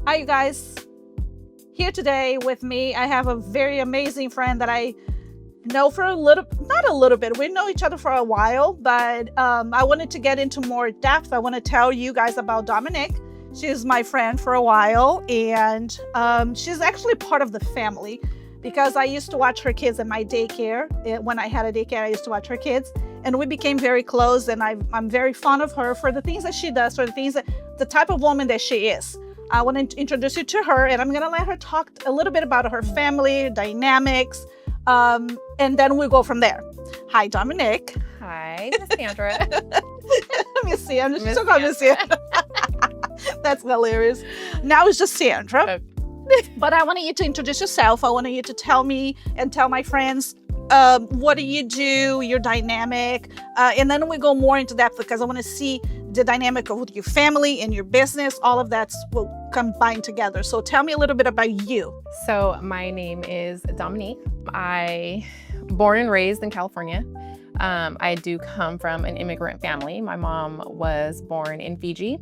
Hi, you guys. Here today with me, I have a very amazing friend that I know for not a little bit, we know each other for a while, but I wanted to get into more depth. I want to tell you guys about Dominique. She's my friend for a while, and she's actually part of the family because I used to watch her kids in my daycare. When I had a daycare, I used to watch her kids, and we became very close, and I'm very fond of her for the things that she does, for the type of woman that she is. I want to introduce you to her, and I'm going to let her talk a little bit about her family dynamics, and then we'll go from there. Hi, Dominique. Hi, Miss Sandra. Miss Sandra. She's still called Miss Sandra. That's hilarious. Now it's just Sandra. But I wanted you to introduce yourself. I wanted you to tell me and tell my friends what do you do, your dynamic, and then we go more into depth because I want to see the dynamic of your family and your business. All of that will combine together. So tell me a little bit about you. So my name is Dominique. I born and raised in California. I do come from an immigrant family. My mom was born in Fiji,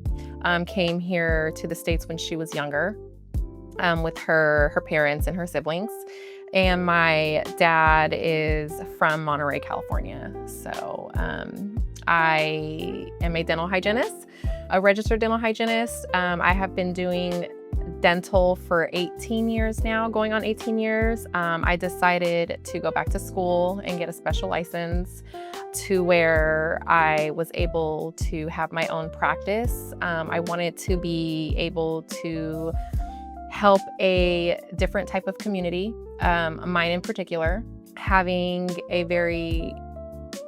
came here to the States when she was younger with her parents and her siblings. And my dad is from Monterey, California. So I am a dental hygienist, a registered dental hygienist. I have been doing dental for 18 years now, going on 18 years. I decided to go back to school and get a special license to where I was able to have my own practice. I wanted to be able to help a different type of community, mine in particular. Having a very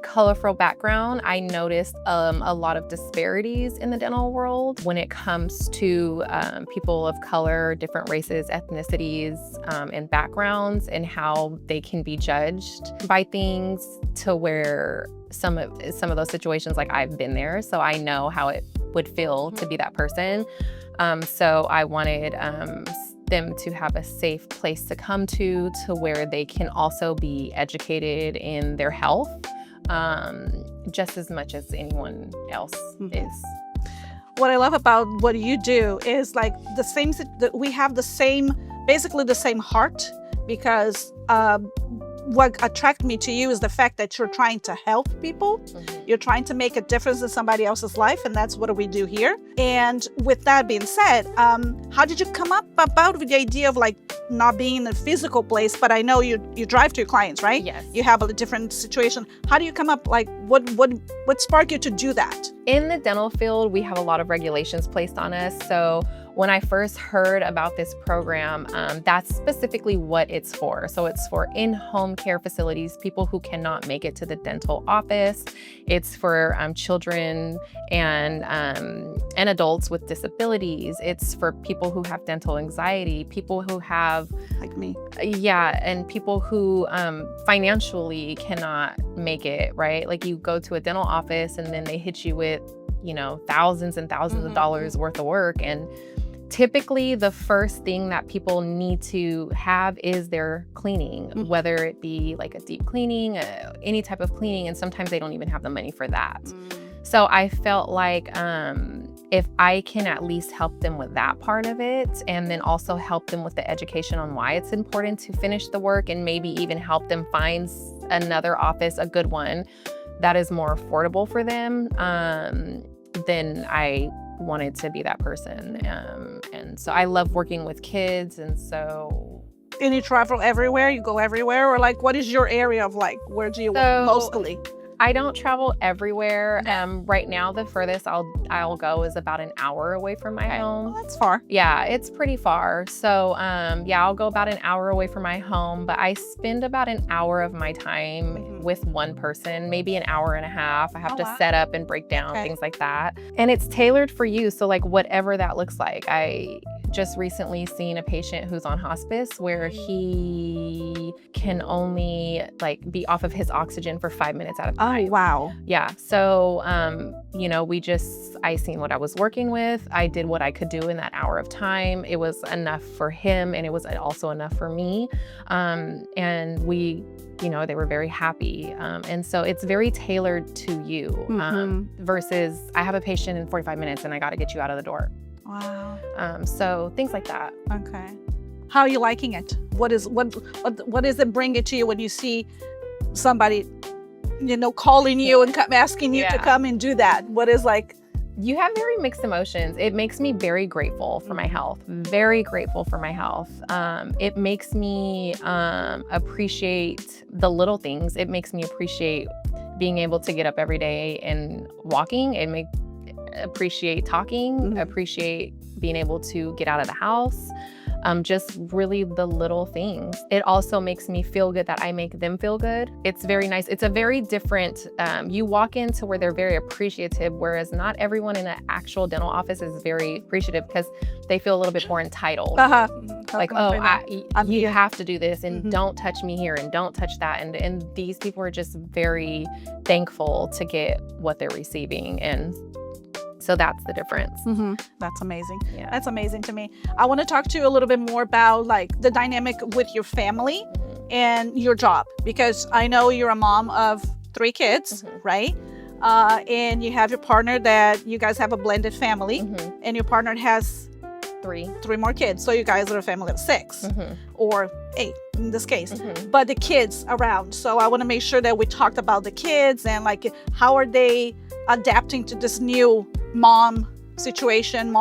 colorful background, I noticed a lot of disparities in the dental world when it comes to people of color, different races, ethnicities, and backgrounds, and how they can be judged by things, to where some of those situations, like I've been there, so I know how it would feel to be that person. So I wanted them to have a safe place to come to where they can also be educated in their health, just as much as anyone else is. What I love about what you do is like we have basically the same heart, because what attracted me to you is the fact that you're trying to help people. You're trying to make a difference in somebody else's life, and that's what we do here. And with that being said, how did you come up about the idea of like not being in a physical place? But I know you drive to your clients, right? Yes. You have a different situation. How do you come up, like what sparked you to do that? In the dental field, we have a lot of regulations placed on us. So when I first heard about this program, that's specifically what it's for. So it's for in-home care facilities, people who cannot make it to the dental office. It's for children and adults with disabilities. It's for people who have dental anxiety, people who have, like me. Yeah, and people who financially cannot make it, right? Like you go to a dental office and then they hit you with, thousands and thousands of dollars worth of work. And typically the first thing that people need to have is their cleaning, whether it be like a deep cleaning, any type of cleaning, and sometimes they don't even have the money for that. So I felt like if I can at least help them with that part of it, and then also help them with the education on why it's important to finish the work, and maybe even help them find another office, a good one, that is more affordable for them, then I wanted to be that person. And so I love working with kids, and so... And you travel everywhere? You go everywhere? Or like, what is your area of like, where do you work mostly? I don't travel everywhere. Right now, the furthest I'll go is about an hour away from my home. Well, that's far. Yeah, it's pretty far. So I'll go about an hour away from my home, but I spend about an hour of my time with one person, maybe an hour and a half. I have to set up and break down things like that. And it's tailored for you. So like whatever that looks like. I just recently seen a patient who's on hospice where he can only like be off of his oxygen for 5 minutes at a time. Oh, wow. Yeah. So, I seen what I was working with. I did what I could do in that hour of time. It was enough for him, and it was also enough for me. And we, they were very happy. And so it's very tailored to you versus I have a patient in 45 minutes and I got to get you out of the door. Wow. So things like that. Okay. How are you liking it? What is it bring it to you when you see somebody, calling you and asking you to come and do that? What is like? You have very mixed emotions. It makes me very grateful for my health, very grateful for my health. It makes me appreciate the little things. It makes me appreciate being able to get up every day and walking. Appreciate talking, appreciate being able to get out of the house. Just really the little things. It also makes me feel good that I make them feel good. It's very nice. It's a very different, you walk into where they're very appreciative, whereas not everyone in an actual dental office is very appreciative because they feel a little bit more entitled. Like, you have to do this and don't touch me here and don't touch that. And these people are just very thankful to get what they're receiving. And so that's the difference. That's amazing. Yeah. That's amazing to me. I want to talk to you a little bit more about like the dynamic with your family and your job, because I know you're a mom of 3 kids, right? And you have your partner that you guys have a blended family, and your partner has 3 more kids. So you guys are a family of 6 or 8 in this case, but the kids around. So I want to make sure that we talked about the kids and like, how are they adapting to this new mom situation,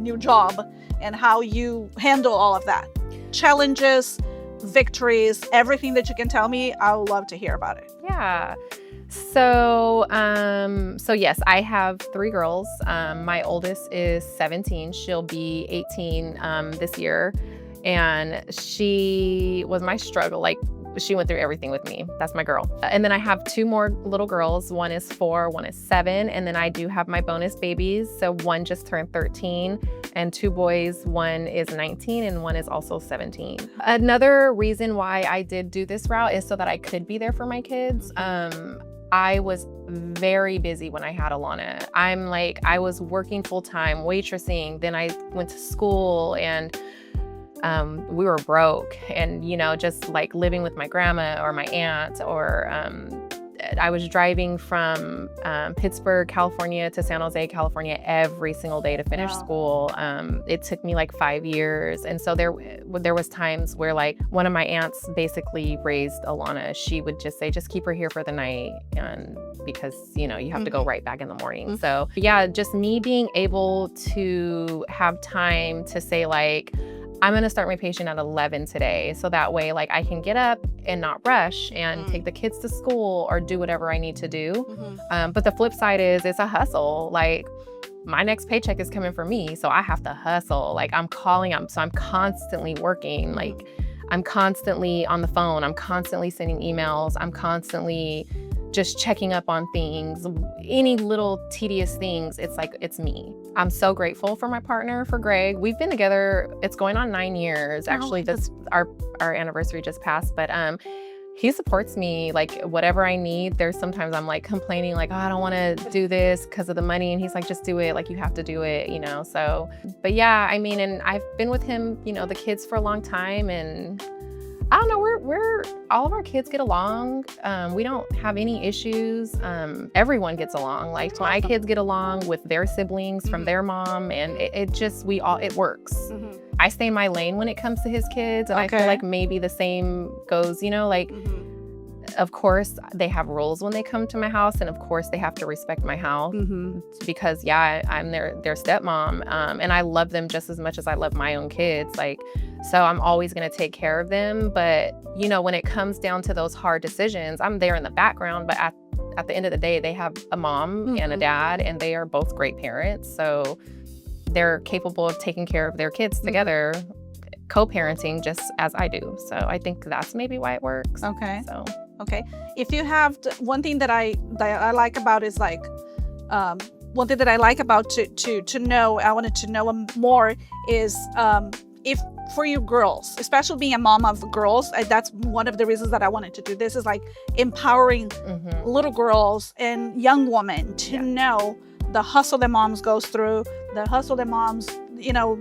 new job, and how you handle all of that. Challenges, victories, everything that you can tell me, I would love to hear about it. Yeah. So yes, I have 3 girls. My oldest is 17. She'll be 18 this year. And she was my struggle. Like, she went through everything with me. That's my girl. And then I have 2 more little girls. One is 4, one is 7. And then I do have my bonus babies. So one just turned 13 and 2 boys. One is 19 and one is also 17. Another reason why I did do this route is so that I could be there for my kids. I was very busy when I had Alana. I was working full-time, waitressing. Then I went to school and we were broke and, just like living with my grandma or my aunt, or I was driving from Pittsburgh, California to San Jose, California every single day to finish school. It took me like 5 years. And so there was times where like one of my aunts basically raised Alana. She would just say, just keep her here for the night. And because, you have to go right back in the morning. So yeah, just me being able to have time to say like, I'm going to start my patient at 11 today. So that way, like I can get up and not rush and take the kids to school or do whatever I need to do. But the flip side is it's a hustle. Like my next paycheck is coming for me. So I have to hustle. Like I'm constantly working. Like I'm constantly on the phone. I'm constantly sending emails. I'm constantly just checking up on things, any little tedious things. It's like, it's me. I'm so grateful for my partner, for Greg. We've been together, it's going on 9 years. Actually, that's our anniversary just passed, but he supports me like whatever I need. There's sometimes I'm like complaining like, oh, I don't want to do this because of the money. And he's like, just do it. Like you have to do it, so, but yeah, I mean, and I've been with him, the kids for a long time, and I don't know, we're all of our kids get along. We don't have any issues. Everyone gets along. Like my kids get along with their siblings from their mom, and it works. I stay in my lane when it comes to his kids, and I feel like maybe the same goes, of course they have rules when they come to my house, and of course they have to respect my house because I'm their stepmom, and I love them just as much as I love my own kids. Like, so I'm always going to take care of them. But, when it comes down to those hard decisions, I'm there in the background. But at the end of the day, they have a mom and a dad, and they are both great parents. So they're capable of taking care of their kids together, co-parenting just as I do. So I think that's maybe why it works. Okay. If you have one thing that I like about is like, one thing that I like about to know, I wanted to know more is if for you girls, especially being a mom of girls, that's one of the reasons that I wanted to do this, is like empowering little girls and young women to know the hustle that moms goes through, the hustle that moms,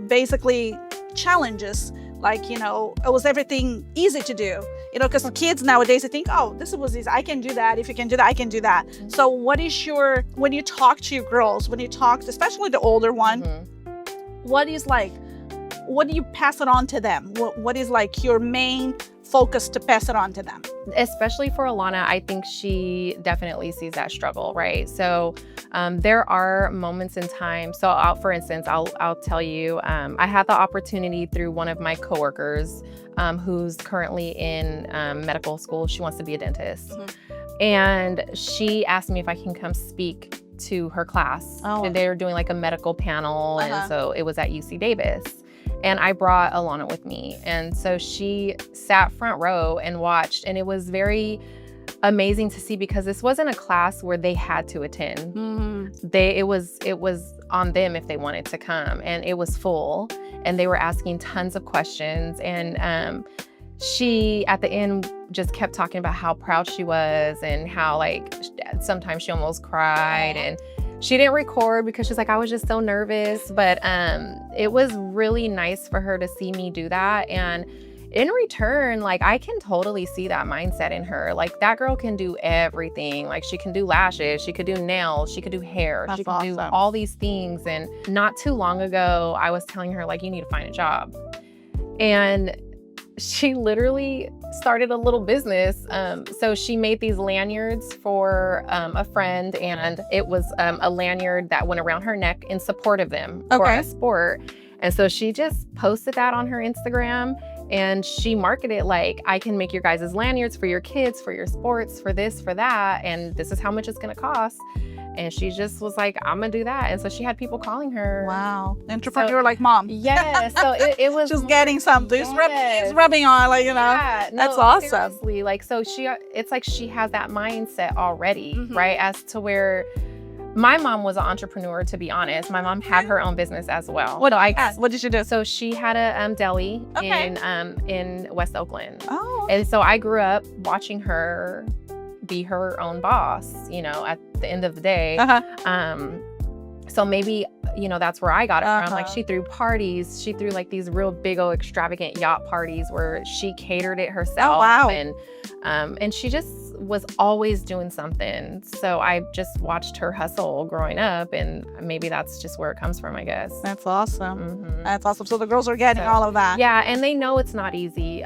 basically challenges. Like, was everything easy to do? Because kids nowadays, they think, oh, this was easy. I can do that. If you can do that, I can do that. So what is when you talk to your girls, when you talk, especially the older one, what is like, what do you pass it on to them? What is like your main focus to pass it on to them? Especially for Alana, I think she definitely sees that struggle, right? So there are moments in time. So for instance, I'll tell you, I had the opportunity through one of my coworkers who's currently in medical school. She wants to be a dentist. Mm-hmm. And she asked me if I can come speak to her class. Oh. And they were doing like a medical panel. And so it was at UC Davis. And I brought Alana with me. And so she sat front row and watched. And it was very amazing to see because this wasn't a class where they had to attend. Mm-hmm. It was on them if they wanted to come. And it was full. And they were asking tons of questions. And she, at the end, just kept talking about how proud she was and how, like, sometimes she almost cried. And she didn't record because she's like, I was just so nervous. But it was really nice for her to see me do that. And in return, like, I can totally see that mindset in her. Like, that girl can do everything. Like, she can do lashes, she could do nails, she could do hair, she can do all these things. And not too long ago, I was telling her, like, you need to find a job. And she literally started a little business. So she made these lanyards for a friend, and it was a lanyard that went around her neck in support of them for a sport. And so she just posted that on her Instagram, and she marketed it like, I can make your guys' lanyards for your kids, for your sports, for this, for that, and this is how much it's gonna cost. And she just was like, I'm gonna do that. And so she had people calling her. Wow. Entrepreneur like mom. Yeah. So it was just getting something. It's rubbing on, like, you know. Yeah, no, that's awesome. Seriously. Like, so it's like she has that mindset already, right? As to where my mom was an entrepreneur, to be honest. My mom had her own business as well. What did she do? So she had a deli in West Oakland. Oh. And so I grew up watching her be her own boss, you know, at the end of the day. So maybe, you know, that's where I got it from. Like, she threw parties. She threw like these real big old extravagant yacht parties where she catered it herself. Oh, wow. And she just was always doing something. So I just watched her hustle growing up, and maybe that's just where it comes from, I guess. That's awesome. Mm-hmm. That's awesome. So the girls are getting all of that. Yeah, and they know it's not easy.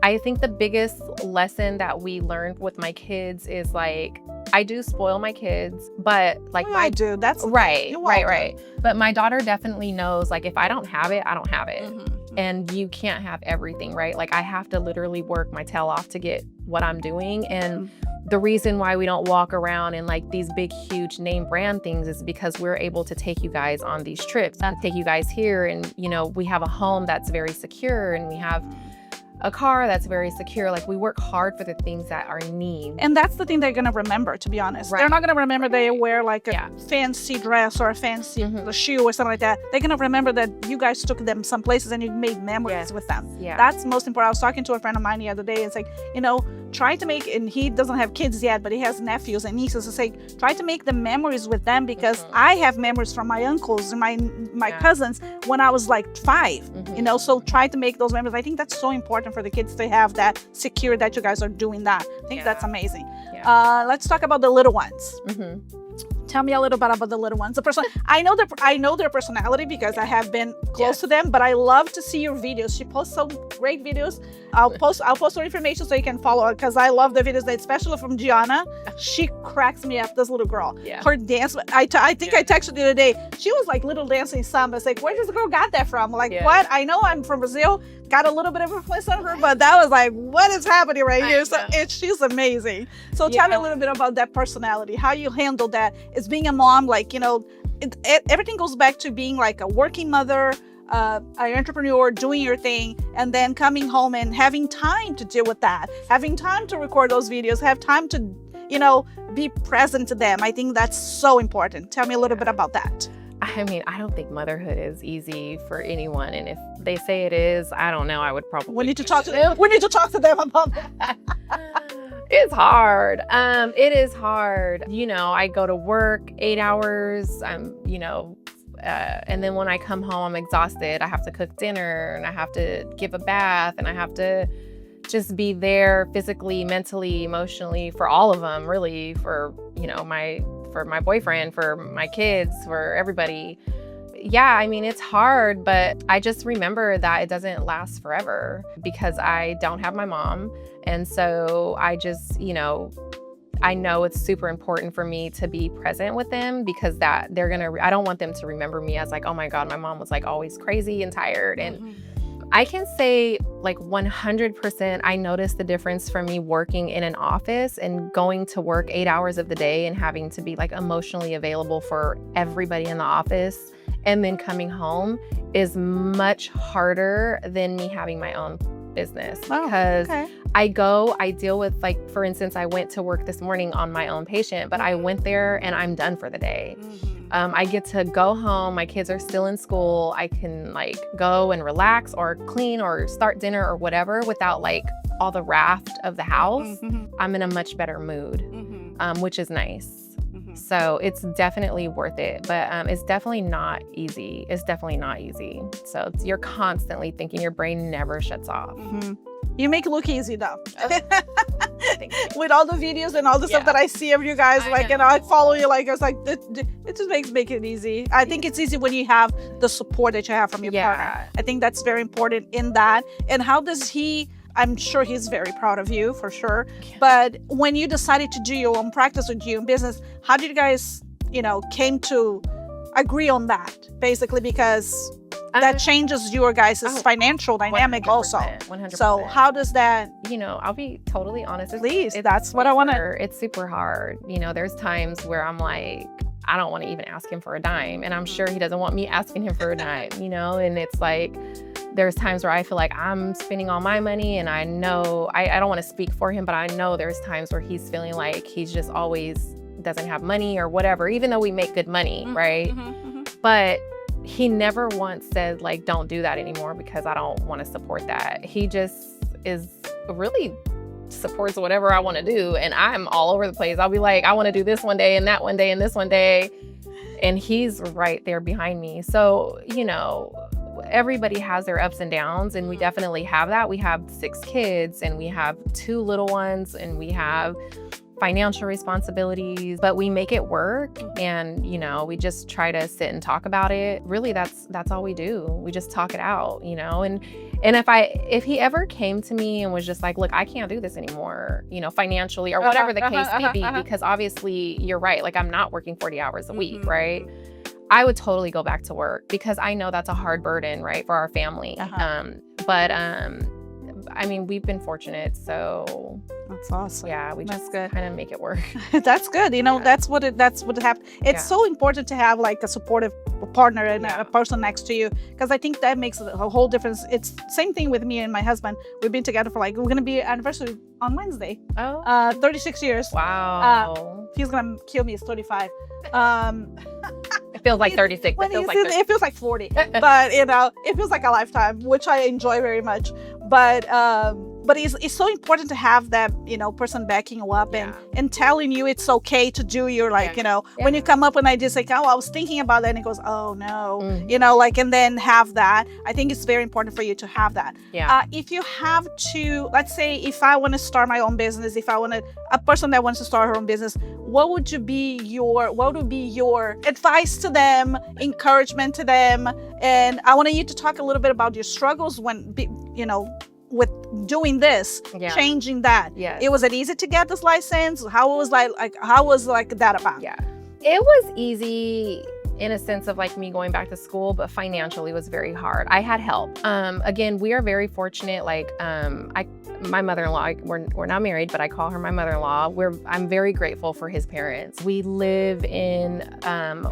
I think the biggest lesson that we learned with my kids is, like, I do spoil my kids, but like I do. That's right. But my daughter definitely knows, like, if I don't have it, I don't have it. Mm-hmm. And you can't have everything, right? Like, I have to literally work my tail off to get what I'm doing. And the reason why we don't walk around in like these big, huge name brand things is because we're able to take you guys on these trips and take you guys here. And, you know, we have a home that's very secure, and we have a car that's very secure. Like, we work hard for the things that are needs. And that's the thing they're going to remember, to be honest. Right. They're not going to remember they wear like a fancy dress or a fancy shoe or something like that. They're going to remember that you guys took them some places and you made memories with them. Yeah. That's most important. I was talking to a friend of mine the other day. It's like, you know, try to make, and he doesn't have kids yet, but he has nephews and nieces. It's like, try to make the memories with them, because I have memories from my uncles and my cousins when I was like 5, you know, so try to make those memories. I think that's so important for the kids to have that secure that you guys are doing that. I think that's amazing. Yeah. Let's talk about the little ones. Tell me a little bit about the little ones. The person, I know their personality because I have been close to them, but I love to see your videos. She posts some great videos. I'll post her information so you can follow her, because I love the videos, especially from Gianna. She cracks me up, this little girl. Yeah. Her dance, I think I texted the other day. She was like little dancing samba. It's like, where does the girl got that from? Like, what? I know I'm from Brazil. Got a little bit of influence on her, but that was like, what is happening right here? So she's amazing. So tell me a little bit about that personality, how you handle that. It's being a mom, like, you know, everything goes back to being like a working mother, an entrepreneur, doing your thing, and then coming home and having time to deal with that, having time to record those videos, have time to, you know, be present to them. I think that's so important. Tell me a little bit about that. I mean, I don't think motherhood is easy for anyone. And if they say it is, I don't know. I would probably. We need to talk to them. We need to talk to them about that. It's hard. It is hard. You know, I go to work 8 hours. You know, and then when I come home, I'm exhausted. I have to cook dinner, and I have to give a bath, and I have to just be there physically, mentally, emotionally for all of them, really, for, you know, for my boyfriend, for my kids, for everybody. yeah, I mean, it's hard, but I just remember that it doesn't last forever because I don't have my mom. And so I just, I know it's super important for me to be present with them because I don't want them to remember me as like, oh my God, my mom was like always crazy and tired. And I can say like 100% I noticed the difference from me working in an office and going to work 8 hours of the day and having to be like emotionally available for everybody in the office and then coming home is much harder than me having my own business because I deal with, like, for instance, I went to work this morning on my own patient, but I went there and I'm done for the day. I get to go home. My kids are still in school. I can like go and relax or clean or start dinner or whatever without like all the raft of the house. I'm in a much better mood, which is nice. So it's definitely worth it, but it's definitely not easy. It's definitely not easy. So you're constantly thinking, your brain never shuts off. You make it look easy though. Thank you. With all the videos and all the stuff that I see of you guys, I follow you, like, it's like, it just make it easy. I think it's easy when you have the support that you have from your partner. I think that's very important in that. And how does I'm sure he's very proud of you for sure. But when you decided to do your own practice with your own business, how did you guys, came to agree on that? Basically, because that changes your guys' financial dynamic 100%, also. 100%. So how does that? I'll be totally honest. Please, that's what I want to. It's super hard. There's times where I'm like, I don't want to even ask him for a dime. And I'm sure he doesn't want me asking him for a dime, and it's like, there's times where I feel like I'm spending all my money and I know, I don't want to speak for him, but I know there's times where he's feeling like he's just always doesn't have money or whatever, even though we make good money, right? But he never once said like, don't do that anymore because I don't want to support that. He just really supports whatever I want to do. And I'm all over the place. I'll be like, I want to do this one day and that one day and this one day. And he's right there behind me. So, everybody has their ups and downs, and we definitely have that. We have 6 kids and we have 2 little ones and we have financial responsibilities, but we make it work. And, we just try to sit and talk about it. Really, that's all we do. We just talk it out, and if he ever came to me and was just like, look, I can't do this anymore, financially or whatever the case may be, because obviously you're right. Like, I'm not working 40 hours a week, right? I would totally go back to work because I know that's a hard burden, right, for our family. But I mean, we've been fortunate, so that's awesome. Yeah, we just kind of make it work. That's good. That's what happened. It's so important to have like a supportive partner and a person next to you, because I think that makes a whole difference. It's same thing with me and my husband. We've been together for we're gonna be anniversary on Wednesday. 36 years. Wow. He's gonna kill me. It's 35. It feels like 36. It feels like 40, but it feels like a lifetime, which I enjoy very much. But it's so important to have that person backing you up and telling you it's okay to do your when you come up with ideas like, oh, I was thinking about that, and it goes, oh no, and then have that. I think it's very important for you to have that. If you have to, let's say, if I want to start my own business, if I want a person that wants to start her own business, what would be your advice to them, encouragement to them? And I want you to talk a little bit about your struggles with doing this, changing that. Was it easy to get this license? How was that about? It was easy in a sense of like me going back to school, but financially was very hard. I had help. Again, we are very fortunate. Like, my mother-in-law, we're not married, but I call her my mother-in-law. I'm very grateful for his parents. We live in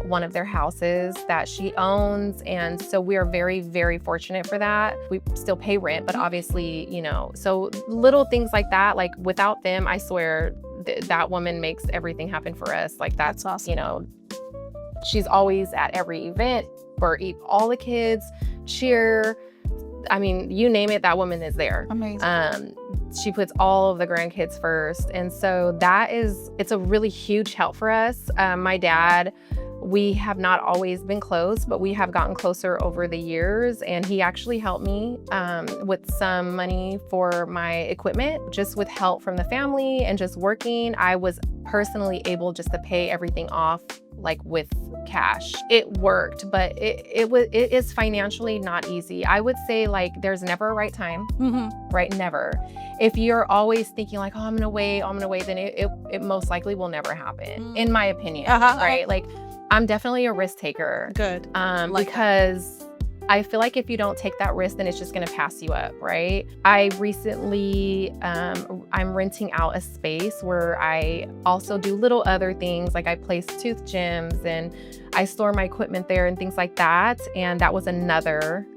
one of their houses that she owns. And so we are very, very fortunate for that. We still pay rent, but obviously, so little things like that, like without them, I swear that woman makes everything happen for us. Like that's awesome. She's always at every event for all the kids, cheer. I mean, you name it, that woman is there. Amazing. She puts all of the grandkids first. And so it's a really huge help for us. My dad, we have not always been close, but we have gotten closer over the years. And he actually helped me with some money for my equipment, just with help from the family and just working. I was personally able just to pay everything off like with cash. It worked, but it is financially not easy. I would say like there's never a right time, right? Never. If you're always thinking like, oh, I'm gonna wait, then it most likely will never happen, in my opinion, right? Like I'm definitely a risk taker. Good. Because I feel like if you don't take that risk, then it's just going to pass you up, right? I recently, I'm renting out a space where I also do little other things. Like I place tooth gems and I store my equipment there and things like that. And that was another,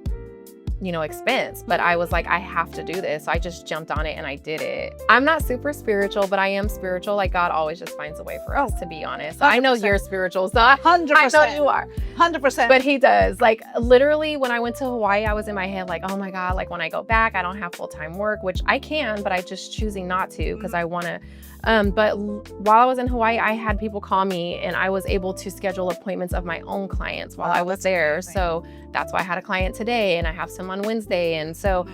expense. But I was like, I have to do this. So I just jumped on it and I did it. I'm not super spiritual, but I am spiritual. Like God always just finds a way for us, to be honest. 100%. I know you're spiritual, so 100%. I know you are. 100%. But he does. Like literally when I went to Hawaii, I was in my head like, oh my God, like when I go back, I don't have full-time work, which I can, but I just choosing not to because I want to. But while I was in Hawaii, I had people call me and I was able to schedule appointments of my own clients while I was there. Amazing. So that's why I had a client today and I have some on Wednesday. And so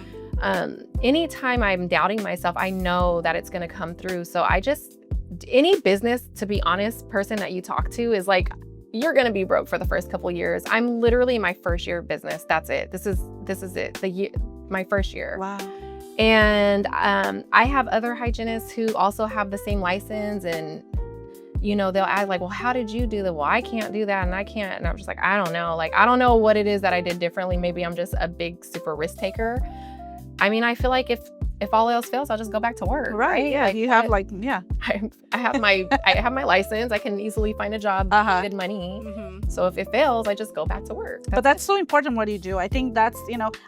anytime I'm doubting myself, I know that it's going to come through. So any business, to be honest, person that you talk to is like, you're going to be broke for the first couple of years. I'm literally my first year of business. That's it. This is it. My first year. Wow. And I have other hygienists who also have the same license and, they'll ask like, well, how did you do that? Well, I can't do that and I can't. And I'm just like, I don't know. Like, I don't know what it is that I did differently. Maybe I'm just a big, super risk taker. I mean, I feel like if all else fails, I'll just go back to work. Right. Yeah. Like, you have I have my license. I can easily find a job, good money. So if it fails, I just go back to work. But that's so important what you do. I think that's,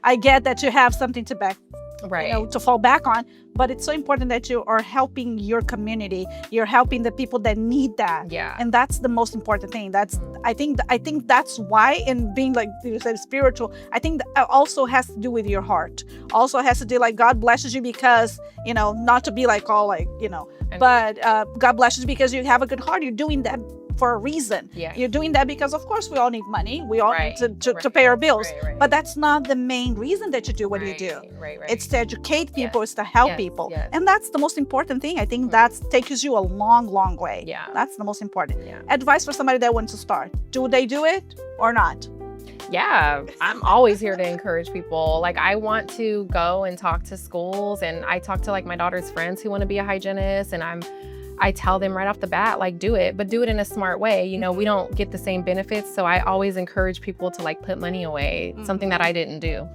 I get that you have something to back, to fall back on, but it's so important that you are helping your community. You're helping the people that need that. Yeah. And that's the most important thing. I think that's why, in being like you said, spiritual, I think that also has to do with your heart. Also has to do like God blesses you because, not to be like all like, but God blesses you because you have a good heart. You're doing that for a reason. Yeah. You're doing that because of course we all need money. We all need to pay our bills. But that's not the main reason that you do what you do. It's to educate people, it's to help people. And that's the most important thing. I think that takes you a long, long way. Yeah. That's the most important. Advice for somebody that wants to start. Do they do it or not? Yeah, I'm always here to encourage people. Like I want to go and talk to schools and I talk to like my daughter's friends who want to be a hygienist and I tell them right off the bat, like do it, but do it in a smart way. We don't get the same benefits. So I always encourage people to like put money away, something that I didn't do.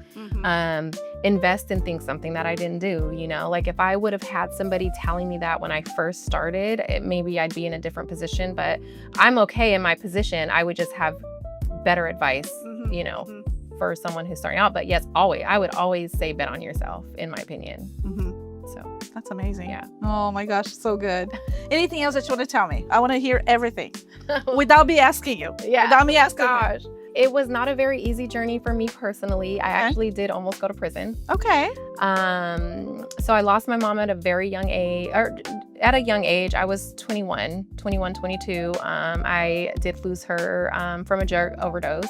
Invest in things, something that I didn't do. Like if I would have had somebody telling me that when I first started, maybe I'd be in a different position, but I'm okay in my position. I would just have better advice, for someone who's starting out. But yes, I would always say bet on yourself, in my opinion. So that's amazing. Yeah. Oh my gosh, so good. Anything else that you want to tell me? I want to hear everything without me asking you. Yeah. Without me asking you. It was not a very easy journey for me personally. I actually did almost go to prison. Okay. So I lost my mom at a very young age, or at a young age. I was 21, 22. I did lose her from a drug overdose.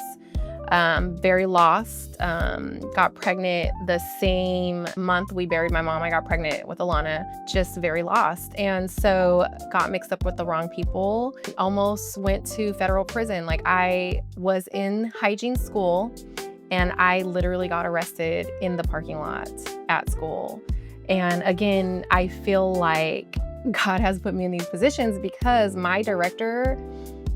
Very lost. Got pregnant the same month we buried my mom. I got pregnant with Alana, just very lost. And so got mixed up with the wrong people. Almost went to federal prison. Like I was in hygiene school and I literally got arrested in the parking lot at school. And again, I feel like God has put me in these positions because my director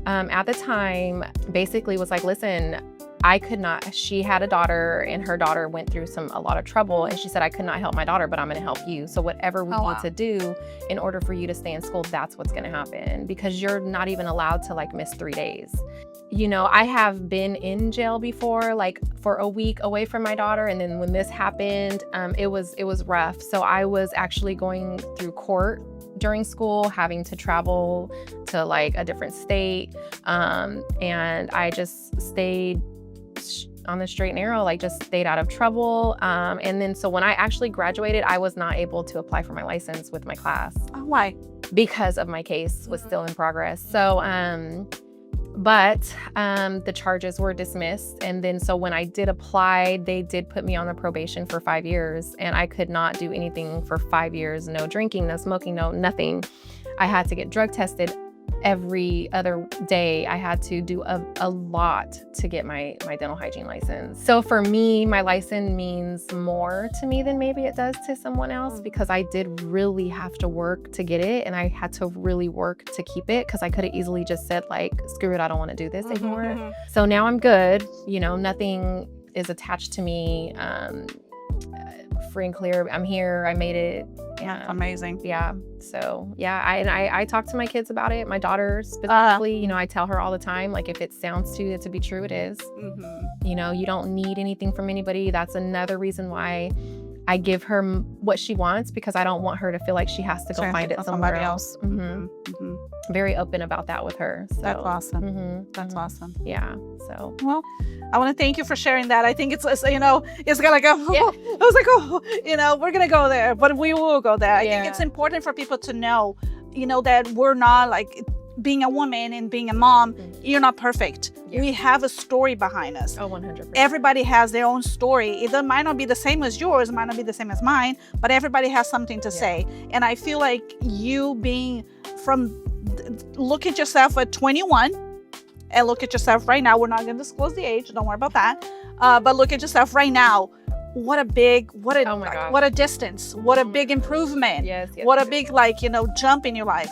at the time basically was like, listen, I could not, she had a daughter and her daughter went through a lot of trouble. And she said, I could not help my daughter, but I'm going to help you. So whatever we need to do in order for you to stay in school, that's what's going to happen because you're not even allowed to like miss 3 days. I have been in jail before, like for a week away from my daughter. And then when this happened, it was rough. So I was actually going through court during school, having to travel to like a different state. And I just stayed on the straight and narrow, like just stayed out of trouble. And then so when I actually graduated, I was not able to apply for my license with my class. Oh, why? Because of my case was still in progress. So, but the charges were dismissed. And then so when I did apply, they did put me on the probation for 5 years and I could not do anything for 5 years. No drinking, no smoking, no nothing. I had to get drug tested every other day I had to do a lot to get my dental hygiene license. So for me, my license means more to me than maybe it does to someone else, because I did really have to work to get it, and I had to really work to keep it, because I could have easily just said like, screw it, I don't want to do this anymore. So now I'm good. You know, nothing is attached to me. Free and clear. I'm here. I made it. Amazing. Yeah. So yeah, I talk to my kids about it. My daughter specifically, you know, I tell her all the time, like, if it sounds too good to be true, it is. You know, you don't need anything from anybody. That's another reason why I give her what she wants, because I don't want her to feel like she has to go find it somewhere else. Very open about that with her. So. That's awesome. That's awesome. Yeah. So. Well, I want to thank you for sharing that. I think it's, you know, it's gonna go. Yeah. I was like, oh, you know, we're gonna go there, but we will go there. I think it's important for people to know, you know, that we're not like, being a woman and being a mom, you're not perfect. We have a story behind us. Oh, 100%. Everybody has their own story. It might not be the same as yours, it might not be the same as mine, but everybody has something to say. And I feel like you being look at yourself at 21 and look at yourself right now. We're not going to disclose the age. Don't worry about that. But look at yourself right now. What a distance. What a big improvement. Yes, what a big, like, you know, jump in your life.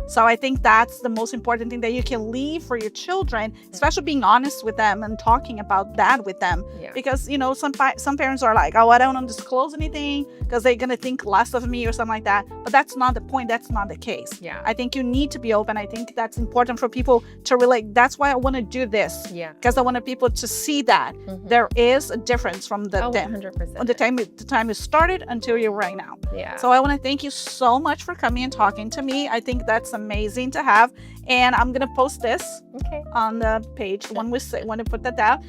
So I think that's the most important thing that you can leave for your children, especially being honest with them and talking about that with them. Because, you know, some parents are like, oh, I don't want to disclose anything because they're going to think less of me or something like that. But that's not the point. That's not the case. I think you need to be open. I think that's important for people to relate. That's why I want to do this. Because I want people to see that there is a difference from the 100%. the time you started until you're right now. So I want to thank you so much for coming and talking to me. I think that's amazing to have, and I'm gonna post this on the page when we put that down,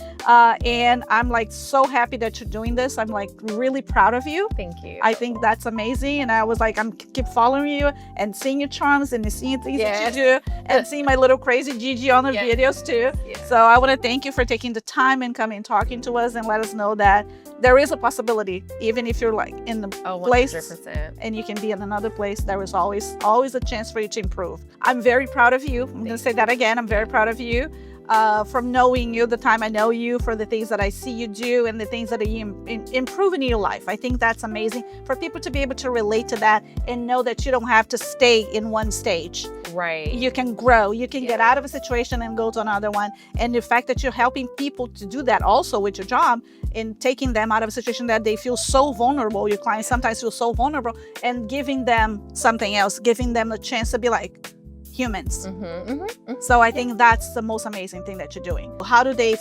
and I'm like so happy that you're doing this. I'm like really proud of you. Thank you. I think that's amazing, and I was like, I'm keep following you and seeing your charms and seeing things that you do, and seeing my little crazy Gigi on the videos too. So I want to thank you for taking the time and coming and talking to us and let us know that there is a possibility, even if you're like in the place 100%. and you can be in another place, there is always a chance for you to improve. I'm very proud of you. I'm going to say that again. I'm very proud of you from knowing you, the time I know you, for the things that I see you do and the things that you improve in your life. I think that's amazing for people to be able to relate to that and know that you don't have to stay in one stage. Right. You can grow. You can get out of a situation and go to another one. And the fact that you're helping people to do that also with your job and taking them out of a situation that they feel so vulnerable. Your clients sometimes feel so vulnerable, and giving them something else, giving them a chance to be like humans. So I think that's the most amazing thing that you're doing. How do I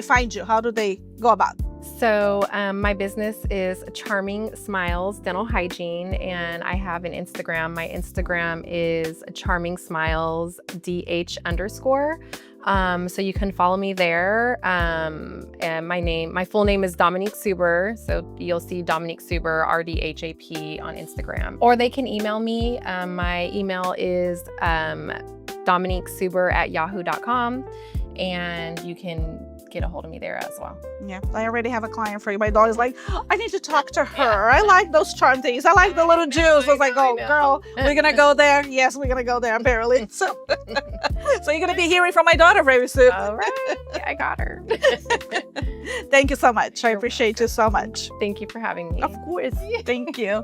find you? How do they go about? So my business is Charming Smiles Dental Hygiene, and I have an Instagram. My Instagram is Charming Smiles DH_. So you can follow me there. And my full name is Dominique Suber. So you'll see Dominique Suber, RDHAP on Instagram. Or they can email me. My email is dominiquesuber@yahoo.com. And you can get a hold of me there as well. Yeah, I already have a client for you. My daughter's like, oh, I need to talk to her. I like those charm things. I like the little jewels. I was like, oh, girl, we're going to go there. Yes, we're going to go there, apparently. So you're going to be hearing from my daughter very soon. All right. Yeah, I got her. Thank you so much. I appreciate you so much. Thank you for having me. Of course. Thank you.